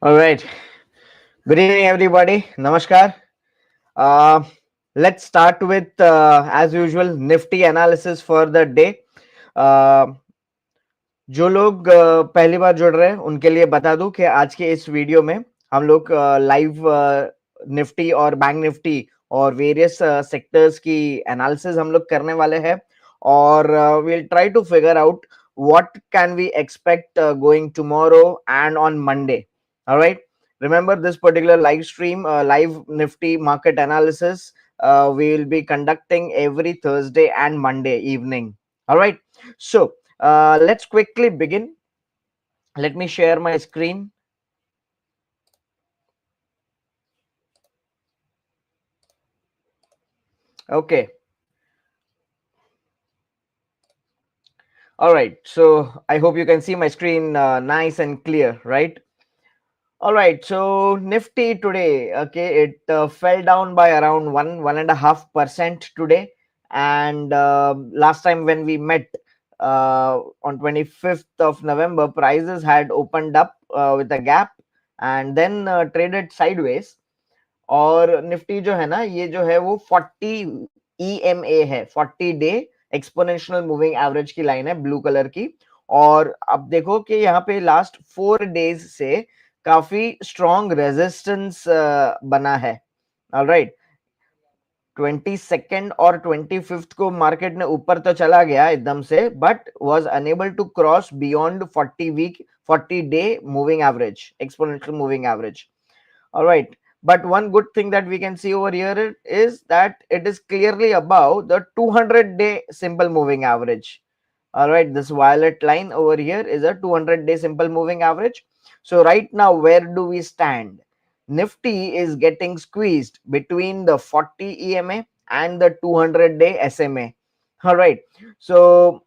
All right. Good evening, everybody. Namaskar. Uh, let's start with, as usual, Nifty analysis for the day. Uh, जो लोग पहली बार जुड़ रहे हैं उनके लिए बता दूं कि आज के इस वीडियो में हम लोग लाइव निफ्टी और बैंक निफ्टी और वेरियस सेक्टर्स की एनालिसिस हम लोग करने वाले हैं और we'll try to figure out what can we expect going tomorrow and on Monday. All right. Remember this particular live stream, live Nifty market analysis, we will be conducting every Thursday and Monday evening. All right. So let's quickly begin. Let me share my screen. Okay. All right. So I hope you can see my screen nice and clear, right? All right. So Nifty today, okay, it fell down by around 1.5% today. And last time when we met on 25th of November, prices had opened up with a gap and then traded sideways. और Nifty जो है ना ये जो है वो 40 EMA है, 40 day exponential moving average की लाइन है ब्लू कलर की। और अब देखो कि यहाँ पे लास्ट 4 डेज से काफी स्ट्रॉन्ग रेजिस्टेंस बना है। ऑलराइट, 22nd और 25th को मार्केट ने ऊपर तो चला गया एकदम से, but was unable to cross beyond 40 day moving average, exponential moving average. All right. But one good thing that we can see over here is that it is clearly above the 200-day simple moving average. All right. This violet line over here is a 200-day simple moving average. So right now, where do we stand? Nifty is getting squeezed between the 40 EMA and the 200-day SMA. All right. So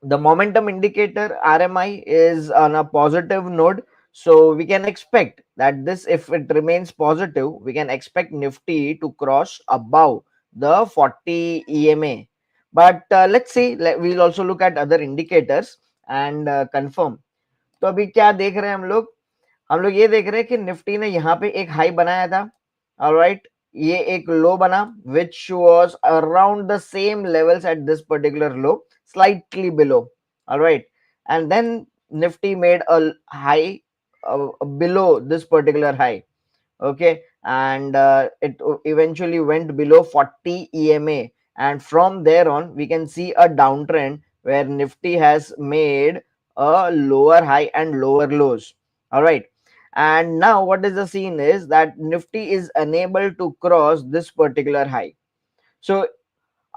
the momentum indicator RMI is on a positive node. So we can expect that this, if it remains positive, we can expect Nifty to cross above the 40 EMA. But let's see, we'll also look at other indicators and confirm. तो अभी क्या देख रहे हैं हम लोग ये देख रहे हैं कि निफ्टी ने यहाँ पे एक हाई बनाया था। ऑलराइट, ये एक लो बना which was around the same levels at this particular low, slightly below. All right, and then Nifty made a high below this particular high. Okay, and it eventually went below 40 EMA, and from there on we can see a downtrend where Nifty has made a lower high and lower lows. All right, and now what is the scene is that Nifty is unable to cross this particular high. So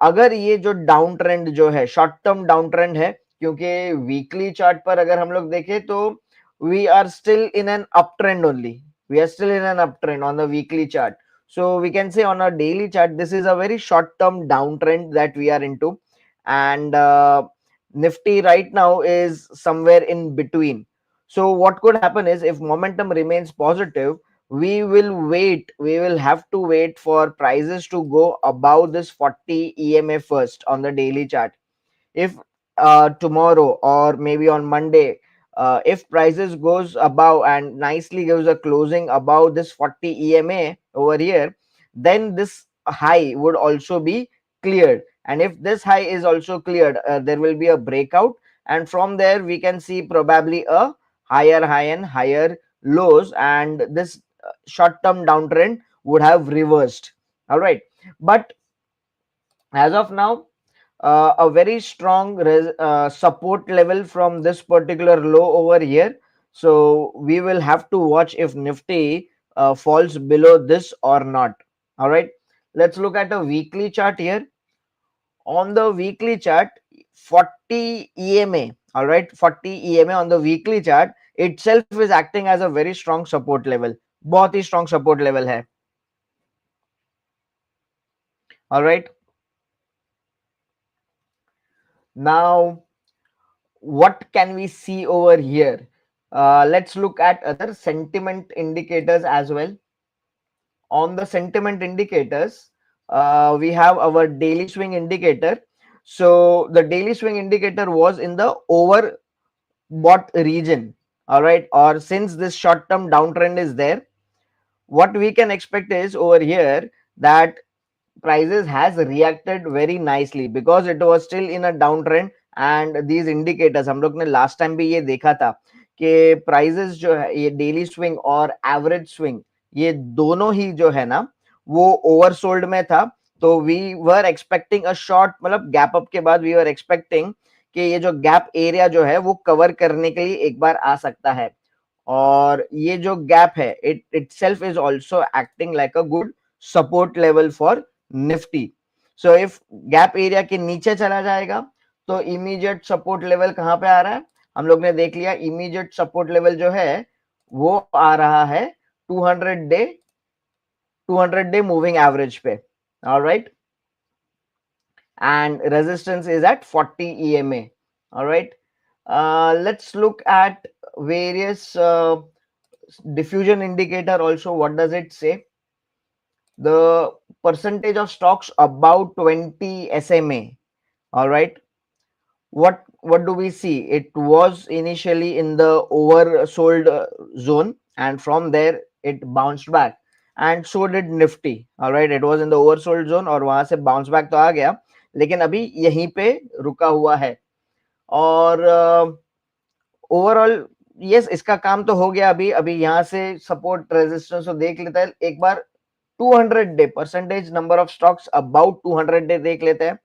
अगर ये जो down trend जो है short term down trend है, क्योंकि weekly chart पर अगर हम लोग देखें तो we are still in an up trend only, we are still in an uptrend on the weekly chart. So we can say on a daily chart this is a very short term downtrend that we are into, and Nifty right now is somewhere in between. So what could happen is if momentum remains positive, we will have to wait for prices to go above this 40 EMA first on the daily chart. If tomorrow or maybe on Monday, if prices goes above and nicely gives a closing above this 40 EMA over here, then this high would also be cleared. And if this high is also cleared, there will be a breakout, and from there we can see probably a higher high and higher lows, and this short term downtrend would have reversed. All right, but as of now, a very strong support level from this particular low over here. So we will have to watch if Nifty falls below this or not. All right, let's look at a weekly chart here. On the weekly chart, 40 EMA, all right, 40 EMA on the weekly chart itself is acting as a very strong support level. बहुत ही strong support level है. All right, now what can we see over here? Let's look at other sentiment indicators as well. On the sentiment indicators, we have our daily swing indicator. So the daily swing indicator was in the overbought region. All right, or since this short term downtrend is there, what we can expect is over here that prices has reacted very nicely because it was still in a downtrend. and these indicators हम लोग ने last time भी ये देखा था कि prices जो है ये डेली स्विंग और एवरेज स्विंग ये दोनों ही जो है ना वो ओवरसोल्ड में था. तो we were expecting a short मतलब गैप अप के बाद वी वर एक्सपेक्टिंग कि ये जो गैप एरिया जो है वो कवर करने के लिए एक बार आ सकता है. और ये जो गैप है it itself is also acting like a good support level for Nifty. So if gap area के नीचे चला जाएगा तो इमीडिएट सपोर्ट लेवल कहां पे आ रहा है, हम लोग ने देख लिया. इमीडिएट सपोर्ट लेवल जो है वो आ रहा है 200 डे 200 डे मूविंग एवरेज पे. Alright, and resistance is at 40 EMA. All right, let's look at various diffusion indicator also. What does it say? The percentage of stocks above 20 SMA. All right, what do we see? It was initially in the oversold zone, and from there it bounced back, and so did nifty. All right, it was in the oversold zone और वहां से bounce back तो आ गया, लेकिन अभी यहीं पे रुका हुआ है. और ओवरऑल यस इसका काम तो हो गया. अभी अभी यहाँ से सपोर्ट रेजिस्टेंस तो देख लेता है एक बार. 200 day percentage number of stocks about 200 day देख लेते हैं.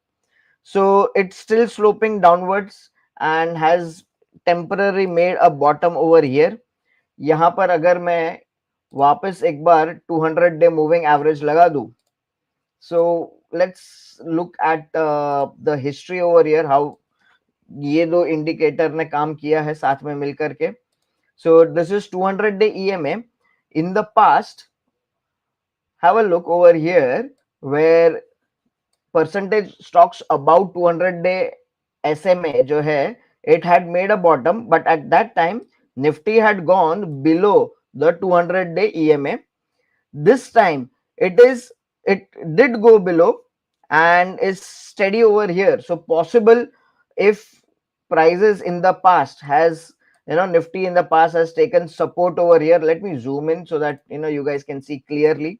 So it's still sloping downwards and has temporarily made a bottom over here. यहाँ पर अगर मैं वापस एक बार 200 डे मूविंग एवरेज लगा दूं, so let's look at the history over here, how ये दो इंडिकेटर ने काम किया है साथ में मिलकर के. So this is 200 day EMA. In the past, have a look over here where percentage stocks above 200 day SMA जो है it had made a bottom, but at that time Nifty had gone below the 200 day EMA. This time it did go below and is steady over here. So possible if prices in the past has Nifty in the past has taken support over here. Let me zoom in so that you guys can see clearly.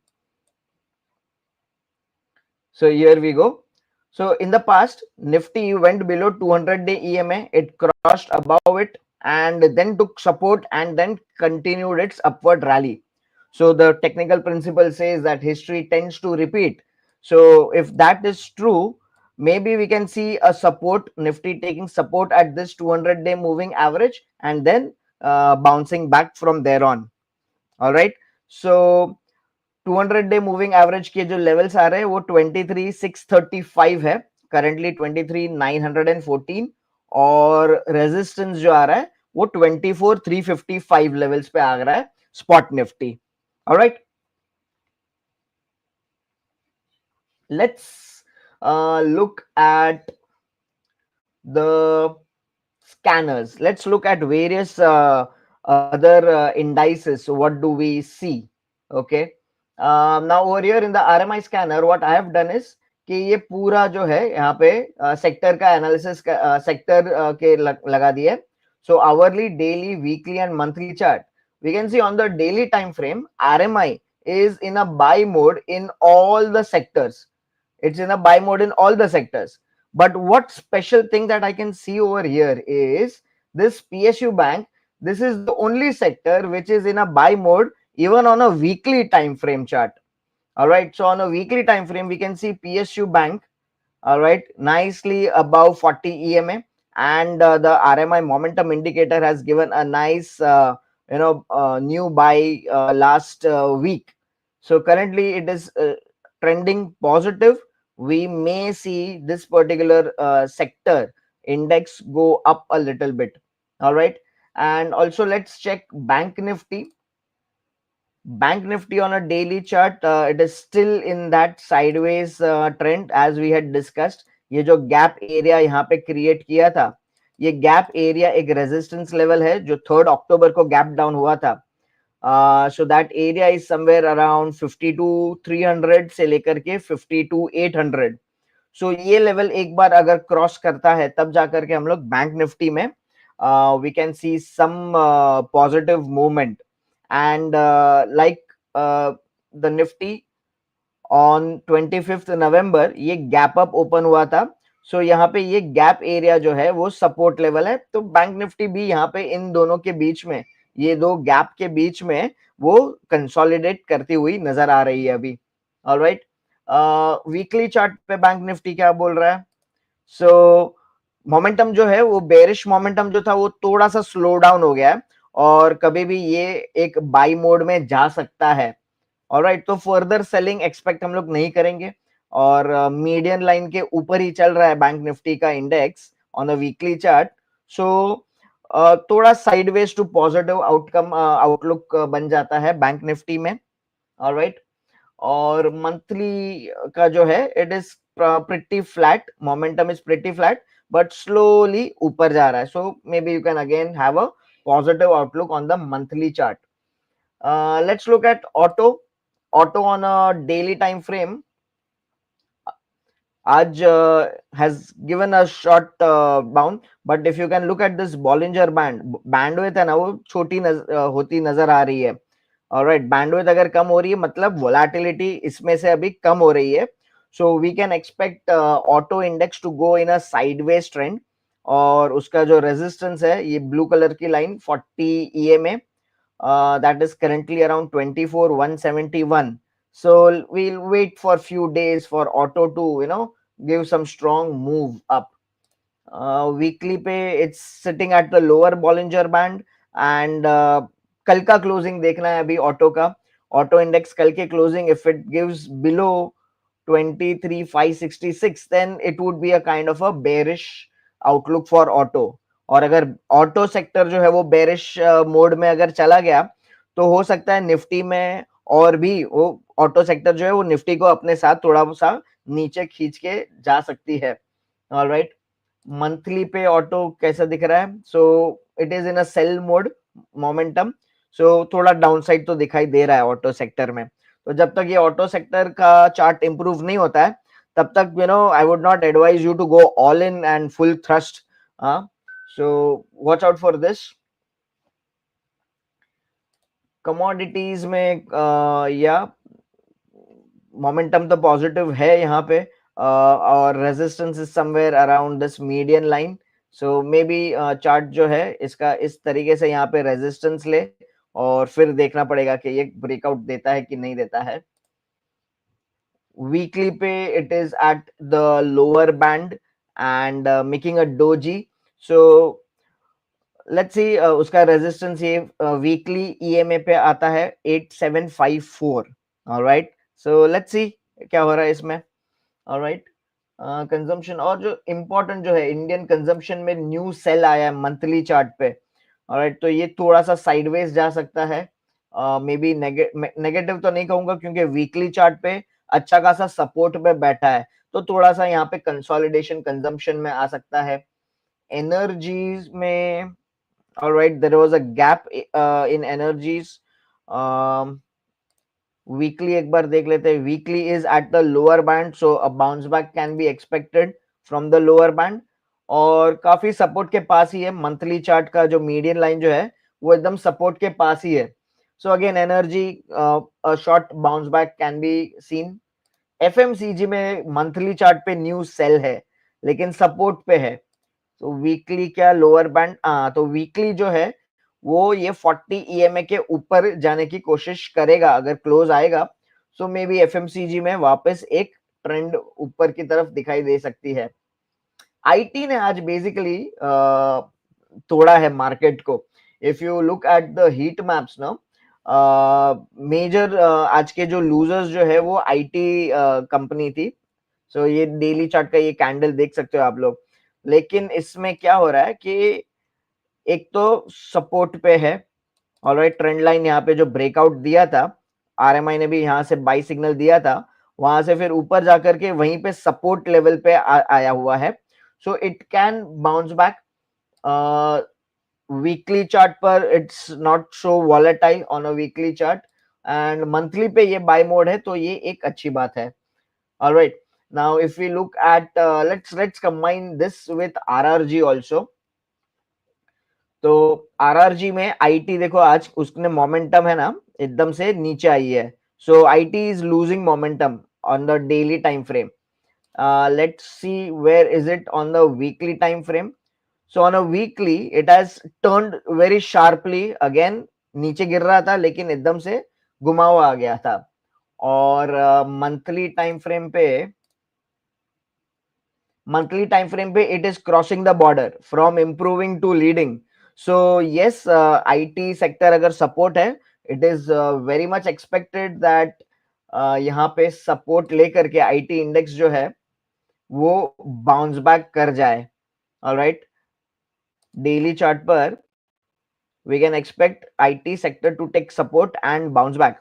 So here we go. So in the past, Nifty went below 200 day EMA, it crossed above it and then took support and then continued its upward rally. So the technical principle says that history tends to repeat. So if that is true, maybe we can see a support, Nifty taking support at this 200 day moving average and then bouncing back from there on. All right. So 200 day moving average के जो levels आ रहे हैं वो 23,635 है currently, 23,914. और resistance जो आ रहा है वो 24,355 लेवल्स पे आ रहा है spot Nifty. Alright, let's look at the scanners. Let's look at various other indices. So what do we see? Okay, now over here in the RMI scanner, what I have done is कि ये पूरा जो है यहाँ पे sector का analysis sector के लगा दिया. So hourly, daily, weekly and monthly chart, we can see on the daily time frame RMI is in a buy mode in all the sectors. It's in a buy mode in all the sectors. But what special thing that I can see over here is this PSU bank. This is the only sector which is in a buy mode even on a weekly time frame chart. All right, so on a weekly time frame we can see PSU bank, all right, nicely above 40 EMA, and the RMI momentum indicator has given a nice new buy last week. So currently it is trending positive. We may see this particular sector index go up a little bit. All right, and also let's check bank nifty. Bank nifty on a daily chart, it is still in that sideways trend as we had discussed. ये जो gap area यहाँ पे create किया था, ये gap area एक resistance level है जो 3 अक्टूबर को गैप डाउन हुआ था. So that area is somewhere around 52,300 से लेकर के 52,800. सो ये लेवल एक बार अगर क्रॉस करता है तब जाकर के हम लोग बैंक निफ्टी में we can see some positive movement. And like uh, the Nifty on 25 नवंबर ये गैप अप ओपन हुआ था. सो यहाँ पे ये गैप एरिया जो है वो सपोर्ट लेवल है. तो बैंक निफ्टी भी यहाँ पे इन दोनों के बीच में, ये दो गैप के बीच में वो कंसोलिडेट करती हुई नजर आ रही है अभी. ऑलराइट, वीकली चार्ट पे बैंक निफ्टी क्या बोल रहा है? सो मोमेंटम जो है वो बेरिश मोमेंटम जो था वो थोड़ा सा स्लो डाउन हो गया है, और कभी भी ये एक बाई मोड में जा सकता है. ऑलराइट, तो फर्दर सेलिंग एक्सपेक्ट हम लोग नहीं करेंगे, और मीडियन लाइन के ऊपर ही चल रहा है बैंक निफ्टी का index on a weekly chart. So थोड़ा sideways to positive outcome outlook बन जाता है बैंक निफ्टी में. ऑलराइट, और मंथली का जो है it is pretty flat, momentum is pretty flat, but slowly ऊपर जा रहा है. So maybe you can again have a positive outlook on the monthly chart. Let's look at auto. Auto on a daily time frame आज has given a short bound, but if you can look at this Bollinger Band, bandwidth है ना वो छोटी होती नजर आ रही है. Alright, bandwidth अगर कम हो रही है मतलब वोलेटिलिटी इसमें से अभी कम हो रही है. So we can expect auto index to go in a sideways trend, और उसका जो रेजिस्टेंस है ये ब्लू कलर की line 40 EMA, that is currently around 24,171. So we'll wait for few days for auto to give some strong move up. Weekly पे it's sitting at the lower Bollinger band, and कल का closing देखना है अभी auto का. Auto index कल के closing if it gives below 23,566 then it would be a kind of a bearish outlook for auto. और अगर ऑटो सेक्टर जो है वो बेरिश मोड में अगर चला गया तो हो सकता है निफ्टी में और भी वो ऑटो सेक्टर जो है वो निफ्टी को अपने साथ थोड़ा सा नीचे खींच के जा सकती है. ऑलराइट, मंथली पे ऑटो कैसा दिख रहा है? So it is in a sell mode momentum. So थोड़ा डाउनसाइड तो दिखाई दे रहा है ऑटो सेक्टर में. तो जब तक ये ऑटो सेक्टर का चार्ट इंप्रूव नहीं होता है तब तक I would not advise you to go all in and full thrust. So watch out for this. Commodities में या मोमेंटम तो पॉजिटिव है यहाँ पे, और resistance is somewhere around this median line. So maybe chart जो है इसका इस तरीके से यहाँ पे रेजिस्टेंस ले, और फिर देखना पड़ेगा कि ये ब्रेकआउट देता है कि नहीं देता है. वीकली पे it is at the lower band and making a doji. So let's see उसका रेजिस्टेंस ये वीकली ईएमए पे आता है 8754. ऑलराइट, सो लेट्स सी क्या हो रहा है इसमें. ऑलराइट, कंजम्पशन, और जो इंपॉर्टेंट जो है इंडियन कंजम्पशन में न्यू सेल आया है मंथली चार्ट पे. ऑलराइट, तो ये थोड़ा सा साइडवेज जा सकता है. मे बी नेगेटिव तो नहीं कहूंगा क्योंकि वीकली चार्ट पे अच्छा खासा सपोर्ट पे बैठा है, तो थोड़ा सा यहाँ पे कंसोलिडेशन कंजम्पशन में आ सकता है. एनर्जीज में alright there was a gap in energies. Weekly एक बार देख लेते हैं. Weekly is at the lower band, so a bounce back can be expected from the lower band, और काफी सपोर्ट के पास ही है. मंथली चार्ट का जो मीडियन लाइन जो है वो एकदम सपोर्ट के पास ही है. So again energy short bounce back can be seen. FMCG में मंथली चार्ट पे न्यू सेल है लेकिन सपोर्ट पे है. तो वीकली क्या लोअर बैंड, तो वीकली जो है वो ये 40 ईएमए के ऊपर जाने की कोशिश करेगा अगर क्लोज आएगा. सो मे बी एफएमसीजी में वापस एक ट्रेंड ऊपर की तरफ दिखाई दे सकती है. आईटी ने आज बेसिकली तोड़ा है मार्केट को. If you look at the heat maps ना, मेजर आज के जो लूजर्स जो है वो आईटी कंपनी थी. सो ये डेली चार्ट का ये कैंडल देख सकते हो आप लोग. लेकिन इसमें क्या हो रहा है कि एक तो सपोर्ट पे है. ऑलराइट, ट्रेंड लाइन यहाँ पे जो ब्रेकआउट दिया था, आरएमआई ने भी यहाँ से बाई सिग्नल दिया था, वहां से फिर ऊपर जाकर के वहीं पे सपोर्ट लेवल पे आया हुआ है. So it can bounce back. Weekly chart पर it's not so volatile on a weekly chart, and monthly पे ये बाय मोड है तो ये एक अच्छी बात है. Alright, now if we look at let's combine this with RRG also. तो आरआरजी में आईटी देखो आज उसने मोमेंटम है ना एकदम से नीचे आई है, so IT is losing momentum on the daily time frame. Let's see where is it on the weekly time frame. So on a weekly it has turned very sharply again. नीचे गिर रहा था लेकिन एकदम से घुमा हुआ आ गया था. और मंथली टाइम फ्रेम पे it is crossing the border from improving to leading. So yes, IT sector अगर सपोर्ट है, it is very much expected that यहाँ पे सपोर्ट लेकर के आईटी इंडेक्स जो है वो बाउंस बैक कर जाए. ऑलराइट, डेली चार्ट पर we can expect IT sector to take support and bounce back.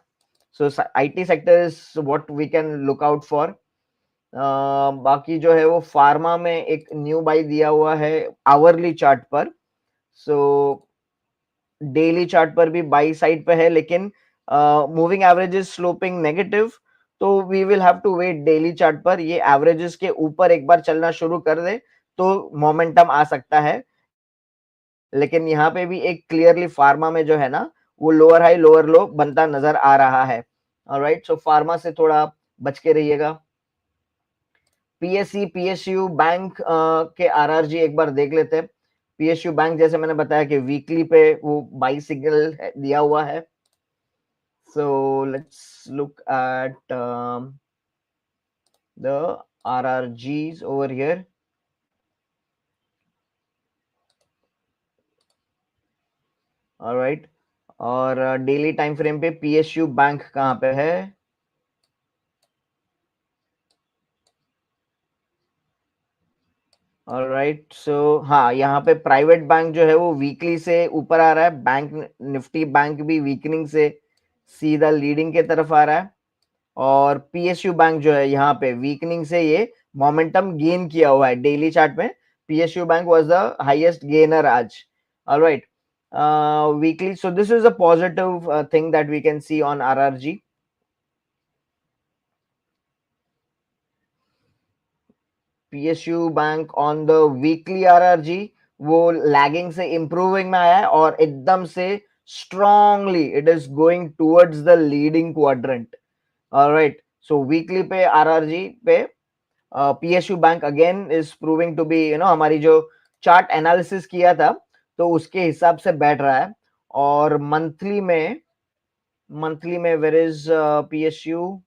So IT sector is what we can look out for. बाकी जो है वो फार्मा में एक न्यू बाई दिया हुआ है आवरली चार्ट पर. सो डेली चार्ट पर भी बाई साइड पे है लेकिन मूविंग एवरेजेस स्लोपिंग नेगेटिव. तो we will have to wait daily chart पर ये एवरेजेस के ऊपर एक बार चलना शुरू कर दे तो मोमेंटम आ सकता है. लेकिन यहाँ पे भी एक क्लियरली फार्मा में जो है ना वो लोअर हाई लोअर लो बनता नजर आ रहा है. ऑलराइट, सो फार्मा से थोड़ा बच के रहिएगा. पीएससी पीएसयू बैंक के आरआरजी एक बार देख लेते हैं. पीएसयू बैंक जैसे मैंने बताया कि वीकली पे वो बाई सिग्नल दिया हुआ है. So let's look at the RRGs over here. Alright, और डेली टाइम फ्रेम पे पीएसयू बैंक कहाँ पे है? ऑलराइट, सो हाँ, यहाँ पे प्राइवेट बैंक जो है वो वीकली से ऊपर आ रहा है. बैंक निफ्टी बैंक भी वीकनिंग से सीधा लीडिंग के तरफ आ रहा है. और पीएसयू बैंक जो है यहाँ पे वीकनिंग से ये मोमेंटम गेन किया हुआ है डेली चार्ट में. PSU bank was the highest gainer आज. Alright, weekly, so this is a positive thing that we can see on RRG. PSU bank on the weekly RRG वो lagging से improving में आया है और एकदम से strongly it is going towards the leading quadrant. Alright, so weekly पे RRG पे PSU bank again is proving to be हमारी जो चार्ट एनालिसिस किया था तो उसके हिसाब से बैठ रहा है. और मंथली में where is PSU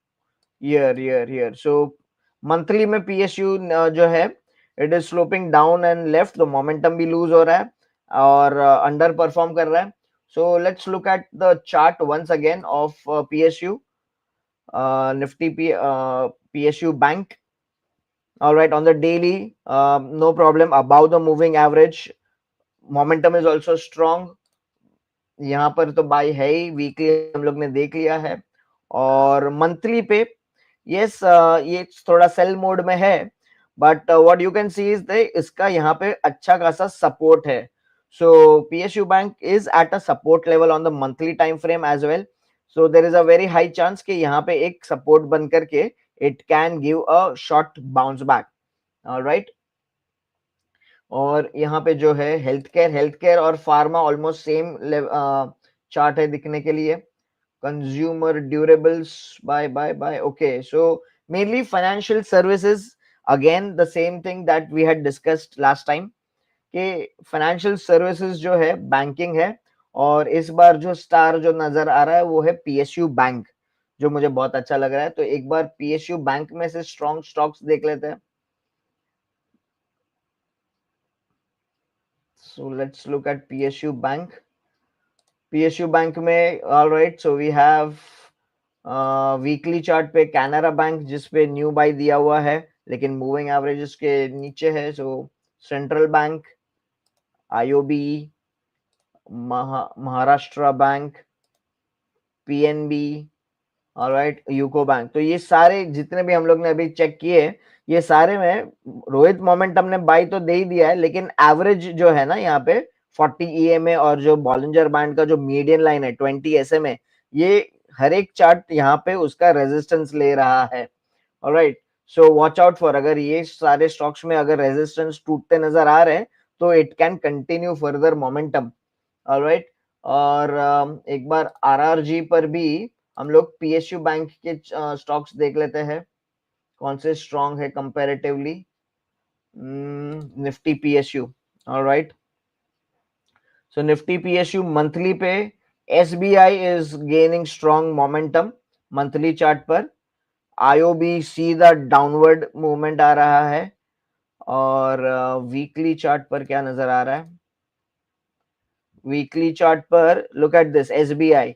here. So monthly में पीएसयू जो है it is sloping down and left. तो मोमेंटम भी लूज हो रहा है और अंडर परफॉर्म कर रहा है. So let's look at the chart once again of PSU Nifty PSU bank. All right, on the daily, no problem. Above the moving average, momentum is also strong. यहाँ पर तो बाय है ही, weekly हम लोग ने देख लिया है. और मंथली पे यस, ये थोड़ा सेल मोड में है but what you can see is इसका यहाँ पे अच्छा खासा सपोर्ट है. So PSU bank is at a support level on the monthly time frame as well. So there is a very high chance कि यहाँ पे एक सपोर्ट बन करके it can give a short bounce back. Alright, और यहाँ पे जो है हेल्थ केयर और फार्मा ऑलमोस्ट सेम चार्ट है दिखने के लिए. Consumer durables by okay. So mainly financial services, again the same thing that we had discussed last time कि फाइनेंशियल सर्विसेज जो है बैंकिंग है. और इस बार जो स्टार जो नजर आ रहा है वो है पीएसयू बैंक, जो मुझे बहुत अच्छा लग रहा है. तो एक बार पीएसयू बैंक में से स्ट्रॉन्ग स्टॉक्स देख लेते हैं. So let's look at PSU Bank. PSU Bank में all right, so we have weekly chart पे कैनरा बैंक जिस पे न्यू बाय दिया हुआ है लेकिन मूविंग एवरेजेस के नीचे है. सो central bank, IOB, Maharashtra bank, PNB, alright, UCO bank. तो ये सारे जितने भी हम लोग ने अभी चेक किए ये सारे में रोहित मोमेंटम ने बाई तो दे ही दिया है लेकिन एवरेज जो है ना यहाँ पे 40 ईएमए और जो बॉलिंजर बैंड का जो मीडियन लाइन है 20 एसएमए, ये हर एक चार्ट यहाँ पे उसका रेजिस्टेंस ले रहा है. Alright, so watch out for, अगर ये सारे स्टॉक्स में अगर रेजिस्टेंस टूटते नजर आ रहे हैं तो it can continue further momentum. Alright. और एक बार आरआरजी पर भी हम लोग पीएसयू बैंक के स्टॉक्स देख लेते हैं, कौन से स्ट्रांग है कंपैरेटिवली। Nifty PSU. ऑलराइट, सो निफ्टी पीएसयू मंथली पे SBI is gaining strong momentum monthly chart पर। आईओबी सीधा डाउनवर्ड मूवमेंट आ रहा है। और वीकली चार्ट पर क्या नजर आ रहा है? वीकली चार्ट पर look at this SBI.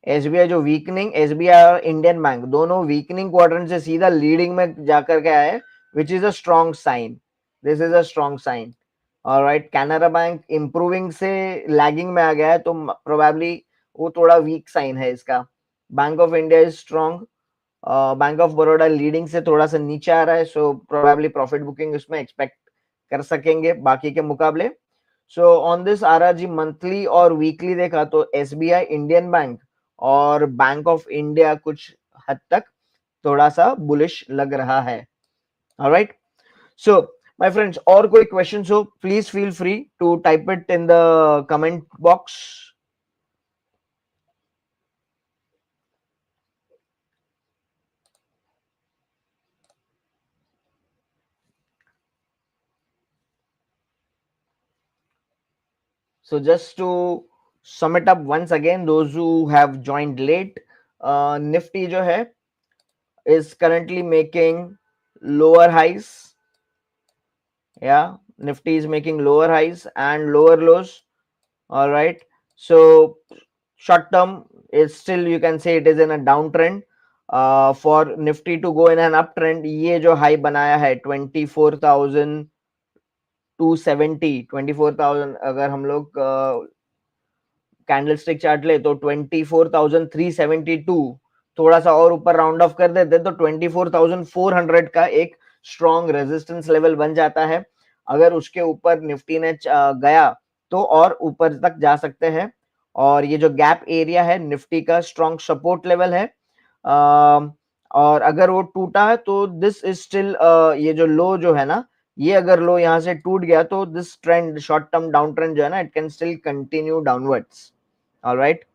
SBI जो वीकनिंग, एसबीआई और इंडियन बैंक दोनों वीकनिंग क्वाड्रेंट से सीधा लीडिंग में जाकर के आए, which is a strong sign. This is a strong sign. Alright, Canara Bank improving से लैगिंग में आ गया है, तो प्रोबेबली वो थोड़ा वीक साइन है इसका। Bank of India is strong. Bank of Baroda leading से थोड़ा सा नीचे आ रहा है, सो प्रोबेबली प्रॉफिट बुकिंग उसमें एक्सपेक्ट कर सकेंगे बाकी के मुकाबले। So on this RRG monthly और वीकली देखा तो एसबीआई, इंडियन बैंक और बैंक ऑफ इंडिया कुछ हद तक थोड़ा सा बुलिश लग रहा है। ऑलराइट, सो माय फ्रेंड्स, और कोई क्वेश्चंस हो please feel free to type it in the comment box. So just to sum it up once again, those who have joined late, Nifty जो है is currently making lower highs. Yeah, Nifty is making lower highs and lower lows. All right. So short term is still, you can say it is in a downtrend. For Nifty to go in an uptrend, ये जो high बनाया है 24,270, 24,000 अगर हम लोग candlestick chart ले तो 24,372, थोड़ा सा और ऊपर राउंड ऑफ कर देते तो 24,400 का एक स्ट्रॉन्ग रेजिस्टेंस लेवल बन जाता है। अगर उसके ऊपर निफ्टी ने गया तो और ऊपर तक जा सकते हैं। और ये जो गैप एरिया है निफ्टी का स्ट्रॉन्ग सपोर्ट लेवल है। और अगर वो टूटा है तो दिस इज स्टिल, ये जो लो जो है ना, ये अगर लो यहाँ से टूट गया तो this trend, short term down trend जो है ना, it can still continue downwards. Alright,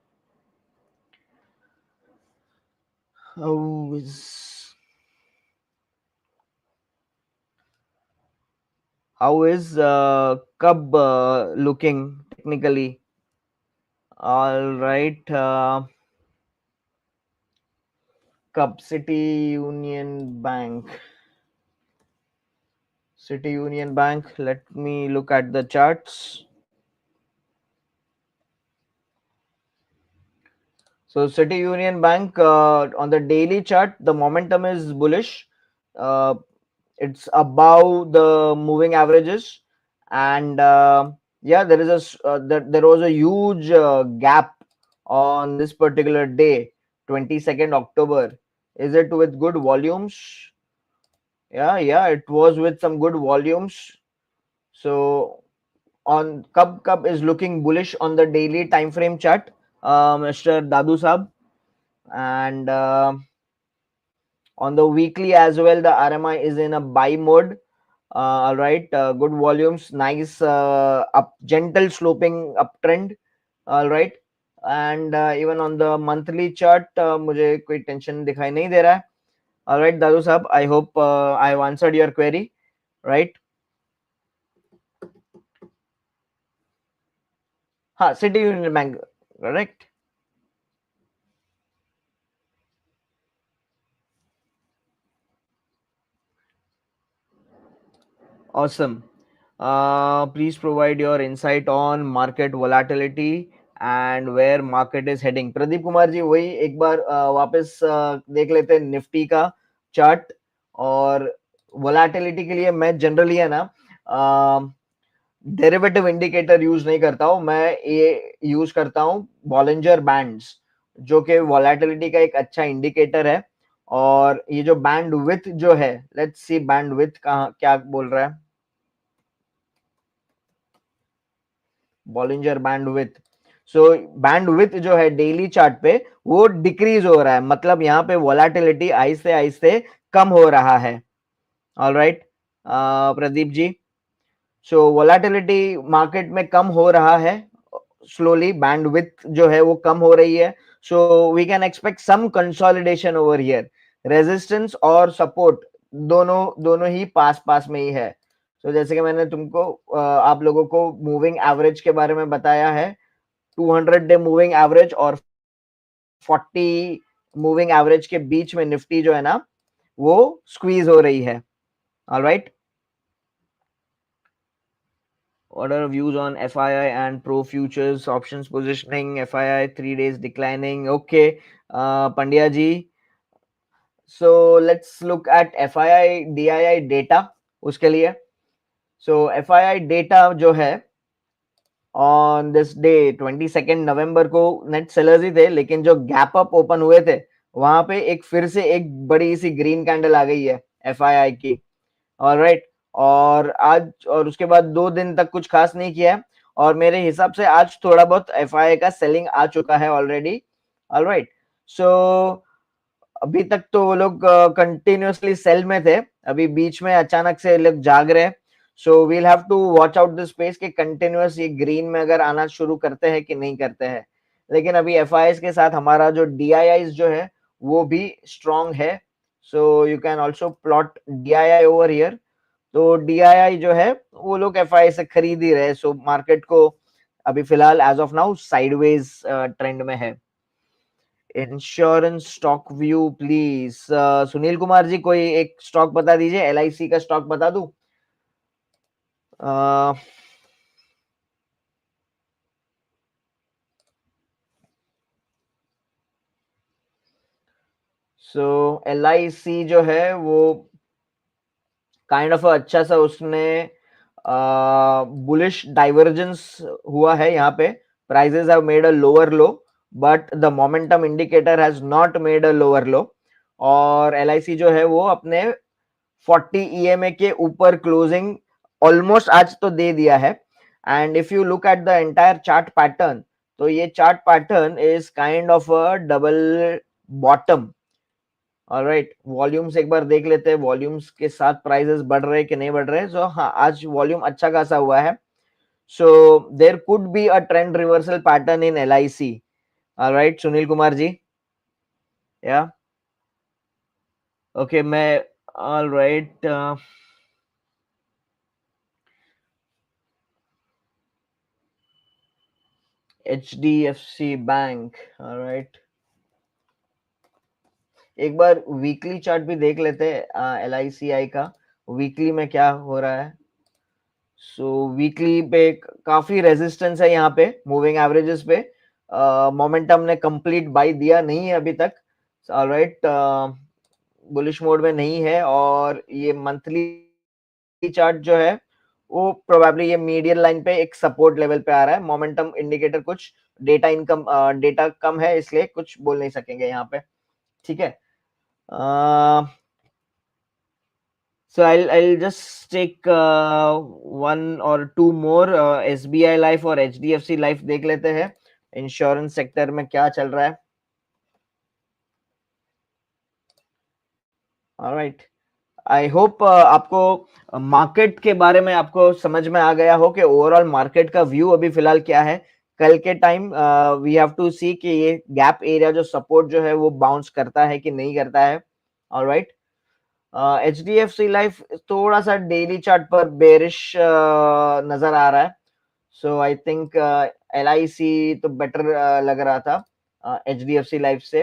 how is cub looking technically? All right, cub, city union bank, city union bank, let me look at the charts. So City Union Bank, on the daily chart, the momentum is bullish. Uh, it's above the moving averages, and yeah, there is there was a huge gap on this particular day, 22nd October. Is it with good volumes? Yeah, it was with some good volumes. So on Cub is looking bullish on the daily time frame chart, Mr. Dadu Sab. And on the weekly as well, the RMI is in a buy mode. All right, good volumes, nice up, gentle sloping uptrend. All right, and even on the monthly chart, मुझे कोई tension दिखाई नहीं दे रहा है. All right, दादू साहब, I hope I have answered your query, right? हाँ, City Union Bank, correct? Awesome. Please provide your insight on market volatility and where market is heading. Pradeep Kumar ji, वही एक बार वापस देख लेते हैं निफ्टी का चार्ट। और वोलाटिलिटी के लिए मैं जनरली है ना डेरिवेटिव इंडिकेटर यूज नहीं करता हूं, मैं ये यूज करता हूं बॉलिंजर बैंड्स, जो कि वोलाटिलिटी का एक अच्छा इंडिकेटर है। और ये जो बैंड विथ जो है, लेट्स सी बैंड विथ कहाँ क्या बोल रहा है। Bollinger band with, so band with जो है डेली चार्ट पे वो डिक्रीज हो रहा है, मतलब यहाँ पे वोलाटिलिटी आहिस्ते आहिस्ते कम हो रहा है। ऑलराइट, प्रदीप जी, सो वोलाटिलिटी मार्केट में कम हो रहा है। स्लोली बैंडविड्थ जो है वो कम हो रही है, so we can expect some consolidation over here. Resistance और सपोर्ट दोनों दोनों ही पास पास में ही है। तो जैसे कि मैंने तुमको आप लोगों को मूविंग एवरेज के बारे में बताया है, 200 डे मूविंग एवरेज और 40 मूविंग एवरेज के बीच में निफ्टी जो है ना वो स्क्वीज हो रही है। Alright, what are views on FII and pro futures options positioning? FII 3 days declining. Okay, Pandya ji, so let's look at FII DII data उसके लिए। so FII data जो है ऑन दिस डे 22 नवंबर को net sellers ही थे, लेकिन जो gap up open हुए थे वहां पे एक फिर से एक बड़ी सी ग्रीन कैंडल आ गई है FII की। ऑलराइट, और आज और उसके बाद 2 दिन तक कुछ खास नहीं किया है, और मेरे हिसाब से आज थोड़ा बहुत FII का सेलिंग आ चुका है ऑलरेडी। ऑलराइट, सो अभी तक तो वो लोग कंटिन्यूअसली सेल में थे, अभी बीच में अचानक से लोग जाग रहे हैं। So we'll have to watch out this space कि कंटिन्यूअस ये ग्रीन में अगर आना शुरू करते हैं कि नहीं करते हैं। लेकिन अभी FIs के साथ हमारा जो DIIs जो है वो भी स्ट्रॉन्ग है, so you can also plot DII over here. तो DII जो है वो लोग FI से खरीद ही रहे, सो मार्केट को अभी फिलहाल as of now sideways trend में है। Insurance stock view please, Sunil Kumar ji कोई एक स्टॉक बता दीजिए, LIC का स्टॉक बता दूं। सो LIC जो है वो काइंड ऑफ अच्छा सा उसने बुलिश डाइवर्जेंस हुआ है यहाँ पे। Prices have made a lower low, but the momentum indicator has not made a lower low, और LIC जो है वो अपने 40 EMA के ऊपर क्लोजिंग ऑलमोस्ट आज तो दे दिया है। And if you look at the entire chart pattern, तो ये chart pattern is kind of a double bottom. Alright, volumes एक बार देख लेते हैं, वॉल्यूम्स के साथ प्राइसेस बढ़ रहे कि नहीं बढ़ रहे। सो हाँ, आज वॉल्यूम अच्छा खासा हुआ है, so there could be a trend reversal pattern in LIC। Alright Sunil Kumar ji, या ओके मैं ऑलराइट HDFC बैंक। ऑलराइट, एक बार वीकली चार्ट भी देख लेते हैं LICI का, वीकली में क्या हो रहा है। सो वीकली पे काफी रेजिस्टेंस है यहाँ पे मूविंग एवरेजेस पे। मोमेंटम ने कंप्लीट बाई दिया नहीं है अभी तक। ऑलराइट, बुलिश मोड में नहीं है, और ये मंथली चार्ट जो है वो प्रोबेबली ये मीडियन लाइन पे एक सपोर्ट लेवल पे आ रहा है। मोमेंटम इंडिकेटर कुछ डेटा कम है, इसलिए कुछ बोल नहीं सकेंगे यहाँ पे। ठीक है, so I'll just take 1 or 2 more, SBI life और HDFC लाइफ देख लेते हैं, इंश्योरेंस सेक्टर में क्या चल रहा है। ऑलराइट, आई होप आपको मार्केट के बारे में आपको समझ में आ गया हो कि ओवरऑल मार्केट का व्यू अभी फिलहाल क्या है। कल के टाइम वी हैव टू सी कि ये गैप एरिया जो सपोर्ट जो है वो बाउंस करता है कि नहीं करता है। ऑलराइट, HDFC लाइफ थोड़ा सा डेली चार्ट पर बेरिश नजर आ रहा है, सो आई थिंक LIC तो बेटर लग रहा था HDFC लाइफ से।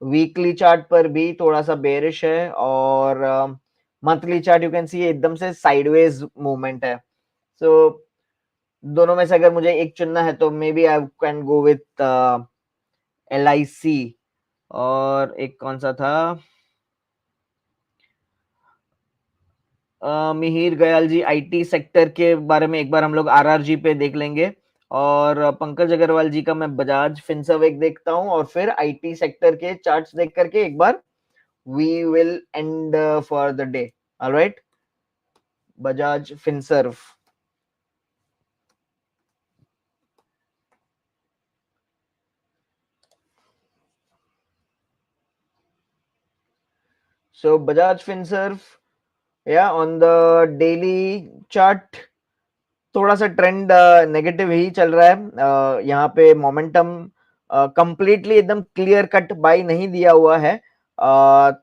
वीकली चार्ट पर भी थोड़ा सा बेरिश है, और मंथली चार्ट यू कैन सी एकदम से साइडवेज मूवमेंट है। सो दोनों में से अगर मुझे एक चुनना है तो maybe I can go with LIC। और एक कौन सा था, मिहिर गयाल जी IT सेक्टर के बारे में एक बार हम लोग RRG पे देख लेंगे, और पंकज अग्रवाल जी का मैं बजाज फिनसर्व एक देखता हूँ, और फिर IT सेक्टर के चार्ट्स देख करके एक बार we will end for the day. Alright, Bajaj Finserv. So Bajaj Finserv, yeah, on the daily chart, थोड़ा सा ट्रेंड नेगेटिव ही चल रहा है। यहाँ पे मोमेंटम कंप्लीटली एकदम क्लियर कट बाई नहीं दिया हुआ है।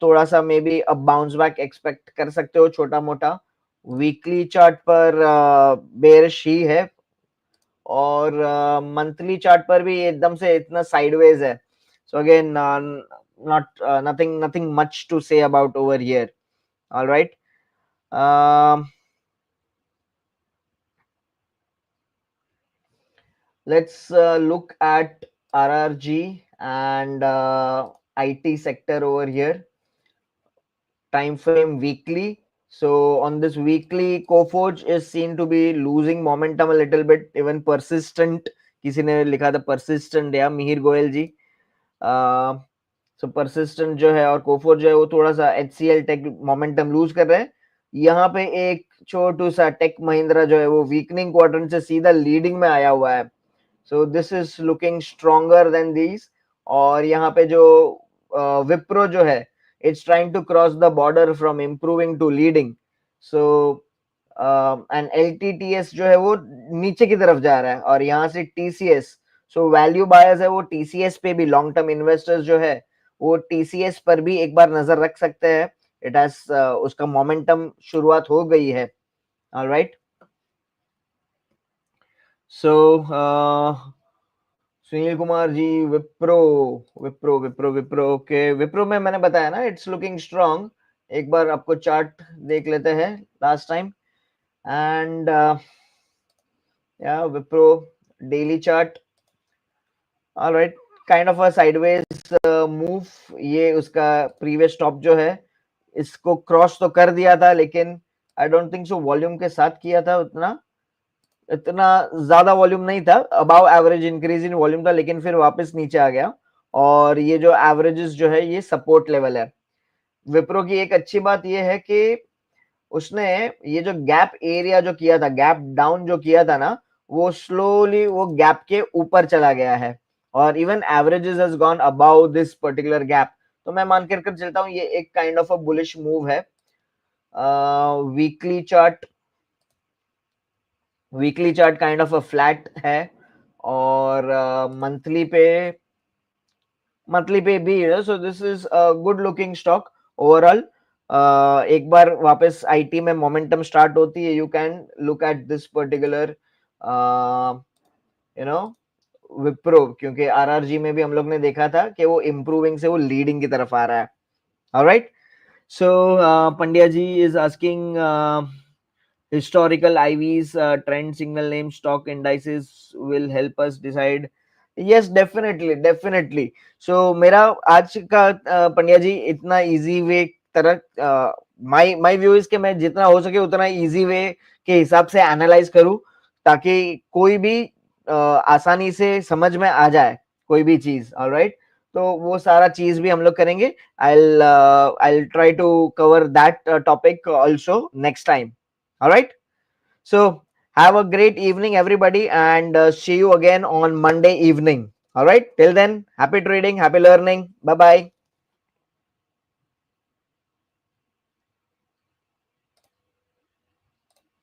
थोड़ा सा मे बी अब बाउंस बैक एक्सपेक्ट कर सकते हो छोटा मोटा। वीकली चार्ट पर बेयरिश ही है, और मंथली चार्ट पर भी एकदम से इतना साइडवेज है। So again not nothing much to say about over here. Alright, let's look at RRG and IT sector over here. Time frame weekly. So on this weekly, Coforge is seen to be losing momentum a little bit, even persistent. किसी ने लिखा था persistent या मिहिर गोयल जी। सो persistent जो है और कोफोर जो है वो थोड़ा सा HCL टेक मोमेंटम लूज कर रहे हैं। यहाँ पे एक छोटू सा टेक महिंद्रा जो है वो वीकनिंग क्वाड्रेंट से सीधा लीडिंग में आया हुआ है। So this is looking stronger than these. और यहाँ पे जो विप्रो जो है, it's trying to cross the border from improving to leading. So and LTTS जो है वो नीचे की तरफ जा रहा है, और यहाँ से TCS, सो वैल्यू बायर्स है वो TCS पे भी, लॉन्ग टर्म इन्वेस्टर्स जो है वो TCS पर भी एक बार नजर रख सकते हैं। इट हैज उसका मोमेंटम शुरुआत हो गई है। ऑलराइट, सो सुनील कुमार जी, विप्रो विप्रो विप्रो विप्रो ओके, विप्रो में मैंने बताया ना इट्स लुकिंग स्ट्रांग। एक बार आपको चार्ट देख लेते हैं लास्ट टाइम। एंड या Wipro daily chart, alright, kind of a sideways move. ये उसका प्रीवियस टॉप जो है इसको क्रॉस तो कर दिया था, लेकिन I don't think so volume के साथ किया था। उतना इतना ज्यादा वॉल्यूम नहीं था, above average increase in volume था, लेकिन फिर वापस नीचे आ गया। और ये जो एवरेजेस जो है ये सपोर्ट लेवल है। विप्रो की एक अच्छी बात ये है कि उसने ये जो गैप एरिया जो किया था, गैप डाउन जो किया था ना, वो स्लोली वो गैप के ऊपर चला गया है, और even averages has gone above this particular gap. तो मैं मान कर चलता हूँ ये एक kind of a bullish move है। Weekly chart, weekly chart kind of a flat है, और मंथली पे भी है। So this is a good looking stock overall. एक बार वापस आईटी में मोमेंटम स्टार्ट होती है, you can look at this particular you know Wipro, क्योंकि आरआरजी में भी हम लोग ने देखा था कि वो इम्प्रूविंग से वो लीडिंग की तरफ आ रहा है। Alright, so Pandya ji is asking historical IVs, trend signal name stock indices will help us decide. Yes, definitely, definitely. So मेरा आज का पंड्या जी इतना इजी वे तरह, माय व्यू इज कि मैं जितना हो सके उतना इजी वे के हिसाब से एनालाइज करूं, ताकि कोई भी आसानी से समझ में आ जाए कोई भी चीज। ऑलराइट, तो वो सारा चीज भी हम लोग करेंगे। I'll try to cover that topic also next time. All right. So have a great evening, everybody, and see you again on Monday evening. All right. Till then, happy trading, happy learning. Bye bye.